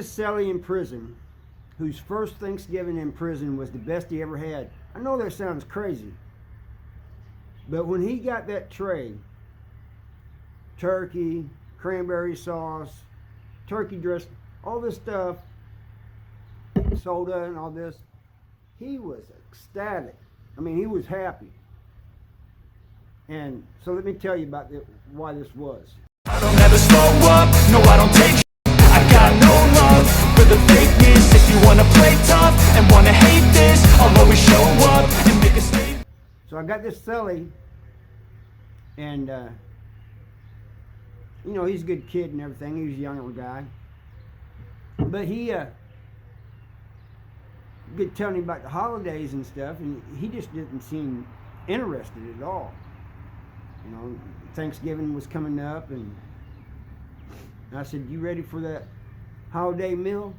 Celly in prison, whose first Thanksgiving in prison was the best he ever had. I know that sounds crazy, but when he got that tray, turkey, cranberry sauce, turkey dress, all this stuff, soda and all this, he was ecstatic. I mean, he was happy. And so let me tell you about why this was. I don't ever slow up, no I don't take I got no love for the fakeness. If you wanna play tough and wanna hate this, I'll always show up and make a statement. So I got this Celly, and you know, he's a good kid and everything. He was a younger guy, but he good telling him about the holidays and stuff, and he just didn't seem interested at all. You know, Thanksgiving was coming up, and I said, "You ready for that holiday meal?"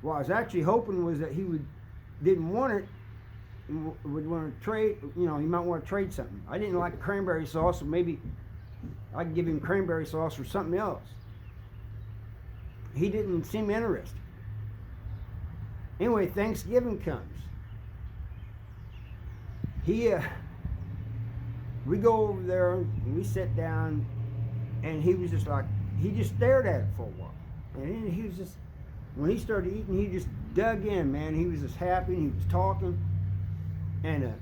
What I was actually hoping was that he didn't want it, and would want to trade. You know, he might want to trade something. I didn't like cranberry sauce, so maybe I'd give him cranberry sauce or something else. He didn't seem interested. Anyway, Thanksgiving comes. We go over there and we sit down, and he was just like, he just stared at it for a while. And then he was just, when he started eating, he just dug in, man. He was just happy, and he was talking. And the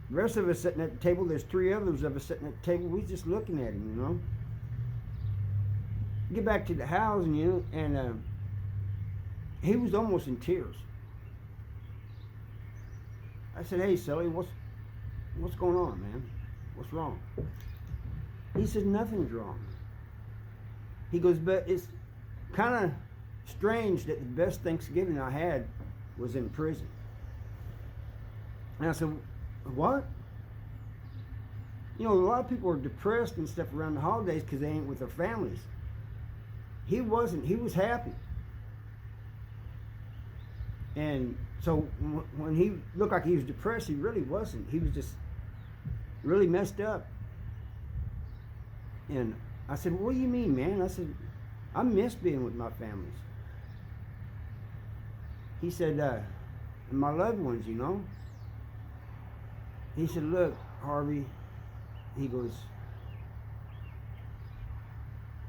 rest of us sitting at the table, there's three others of us sitting at the table, we was just looking at him, you know. Get back to the house, and you know, and he was almost in tears. I said, "Hey, Celly, what's going on, man? What's wrong?" He said, "Nothing's wrong." He goes, "But it's kind of strange that the best Thanksgiving I had was in prison." And I said, "What?" You know, a lot of people are depressed and stuff around the holidays because they ain't with their families. He wasn't. He was happy. And so when he looked like he was depressed, he really wasn't. He was just really messed up. And I said, "What do you mean, man?" I said, "I miss being with my families." He said, "My loved ones, you know." He said, "Look, Harvey," he goes,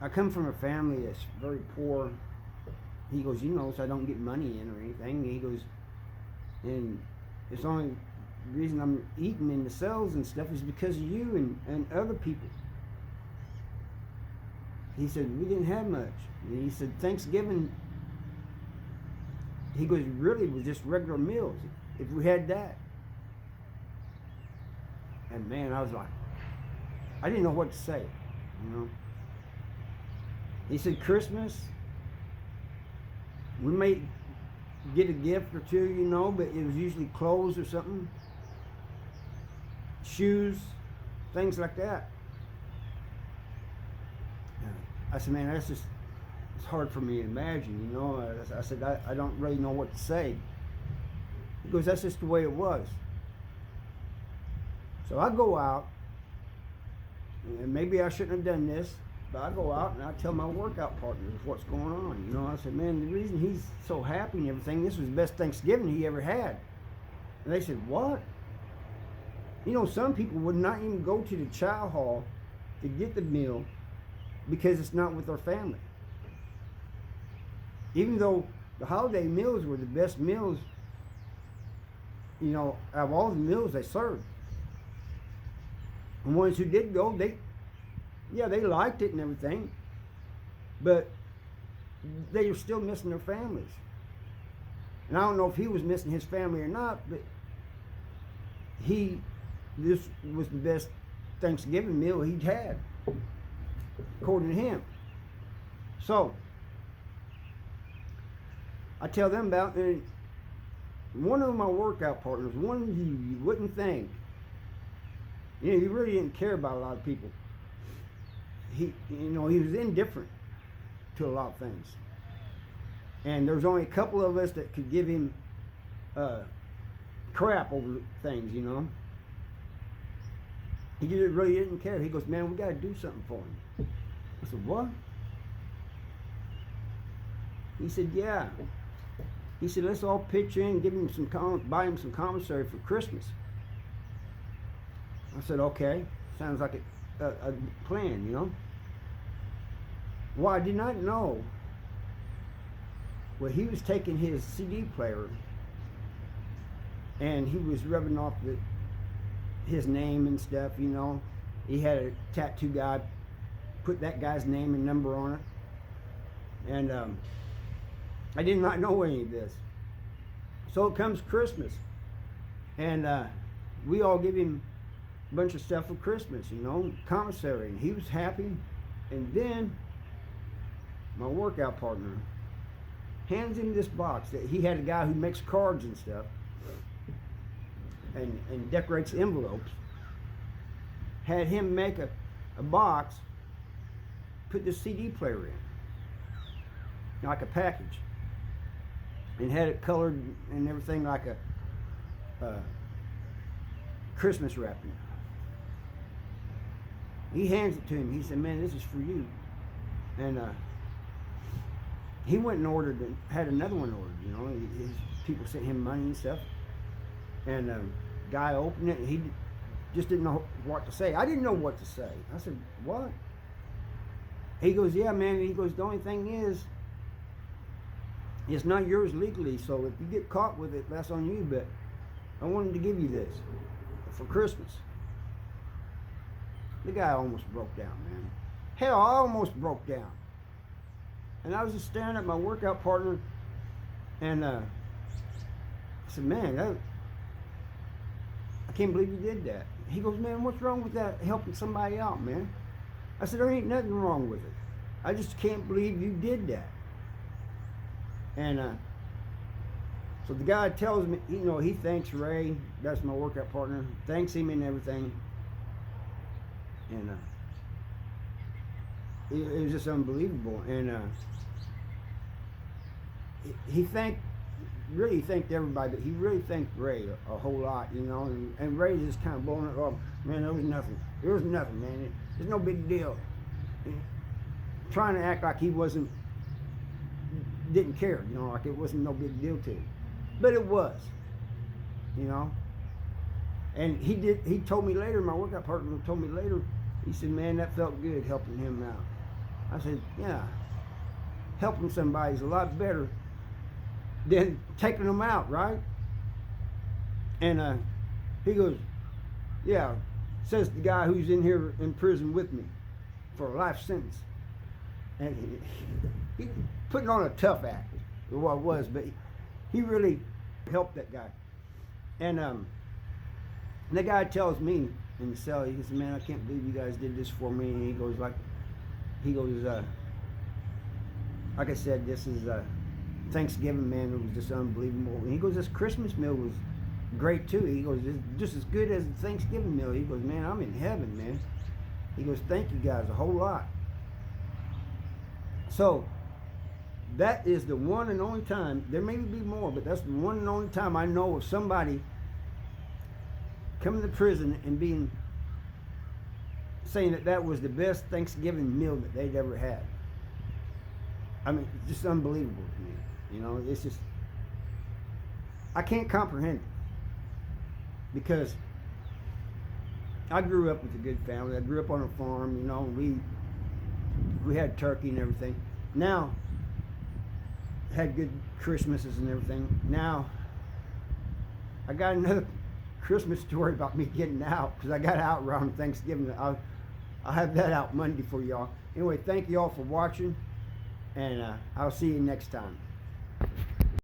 "I come from a family that's very poor." He goes, "You know, so I don't get money in or anything." He goes, "And it's the only reason I'm eating in the cells and stuff is because of you and other people." He said, "We didn't have much." And he said, Thanksgiving, he goes, really was just regular meals, if we had that. And man, I was like, I didn't know what to say, you know. He said, Christmas, we may get a gift or two, you know, but it was usually clothes or something, shoes, things like that. I said, "Man, that's just, it's hard for me to imagine, you know." I said, I don't really know what to say. He goes, "That's just the way it was." So I go out, and maybe I shouldn't have done this, but I go out and I tell my workout partners what's going on. You know, I said, "Man, the reason he's so happy and everything, this was the best Thanksgiving he ever had." And they said, "What?" You know, some people would not even go to the chow hall to get the meal because it's not with their family. Even though the holiday meals were the best meals, you know, out of all the meals they served. And ones who did go, they liked it and everything, but they were still missing their families. And I don't know if he was missing his family or not, but this was the best Thanksgiving meal he'd had, according to him. So I tell them about it, and one of my workout partners, one you wouldn't think, you know, he really didn't care about a lot of people. He was indifferent to a lot of things. And there's only a couple of us that could give him crap over things, you know. He just really didn't care. He goes, "Man, we got to do something for him." I said, "What?" He said, yeah. He said, let's all pitch in, give him buy him some commissary for Christmas. I said, okay, sounds like a plan, you know. Well, I did not know. Well, he was taking his CD player and he was rubbing off his name and stuff, you know. He had a tattoo guy put that guy's name and number on it. And I did not know any of this. So it comes Christmas. And we all give him a bunch of stuff for Christmas, you know, commissary. And he was happy. And then my workout partner hands him this box that he had a guy who makes cards and stuff and decorates envelopes. Had him make a box, put the CD player in, like a package, and had it colored and everything like a Christmas wrapping. He hands it to him. He said, man, this is for you. And he went and ordered and had another one ordered, you know. His people sent him money and stuff. And guy opened it and he just didn't know what to say. I didn't know what to say. I said, what? He goes, yeah, man. He goes, the only thing is, it's not yours legally, so if you get caught with it, that's on you, but I wanted to give you this for Christmas. The guy almost broke down, man. Hell, I almost broke down. And I was just staring at my workout partner, and I said, man, I can't believe you did that. He goes, man, what's wrong with that, helping somebody out, man? I said, there ain't nothing wrong with it. I just can't believe you did that. And so the guy tells me, you know, he thanks Ray, that's my workout partner, thanks him and everything. And it was just unbelievable. And he really thanked everybody, but he really thanked Ray a whole lot, you know. And Ray just kind of blowing it off. Man, there was nothing. There was nothing, man. There's no big deal. And trying to act like he didn't care, you know, like it wasn't no big deal to him. But it was, you know. And he told me later, my workout partner told me later, he said, man, that felt good helping him out. I said, yeah, helping somebody is a lot better than taking them out, right? And he goes, yeah, says the guy who's in here in prison with me for a life sentence. And he putting on a tough act, or what it was, but he really helped that guy. And the guy tells me in the cell, he says, man, I can't believe you guys did this for me. And he goes, like I said, this is Thanksgiving, man, it was just unbelievable. And he goes, this Christmas meal was great too. He goes, it's just as good as the Thanksgiving meal. He goes, man, I'm in heaven, man. He goes, thank you guys a whole lot. So that is the one and only time, there may be more, but that's the one and only time I know of somebody coming to prison and saying that was the best Thanksgiving meal that they'd ever had. I mean, it's just unbelievable to me. You know, it's just, I can't comprehend it. Because I grew up with a good family. I grew up on a farm, you know, we had turkey and everything. Now, had good Christmases and everything. Now, I got another Christmas story about me getting out, because I got out around Thanksgiving. I'll have that out Monday for y'all. Anyway, thank you all for watching, and I'll see you next time.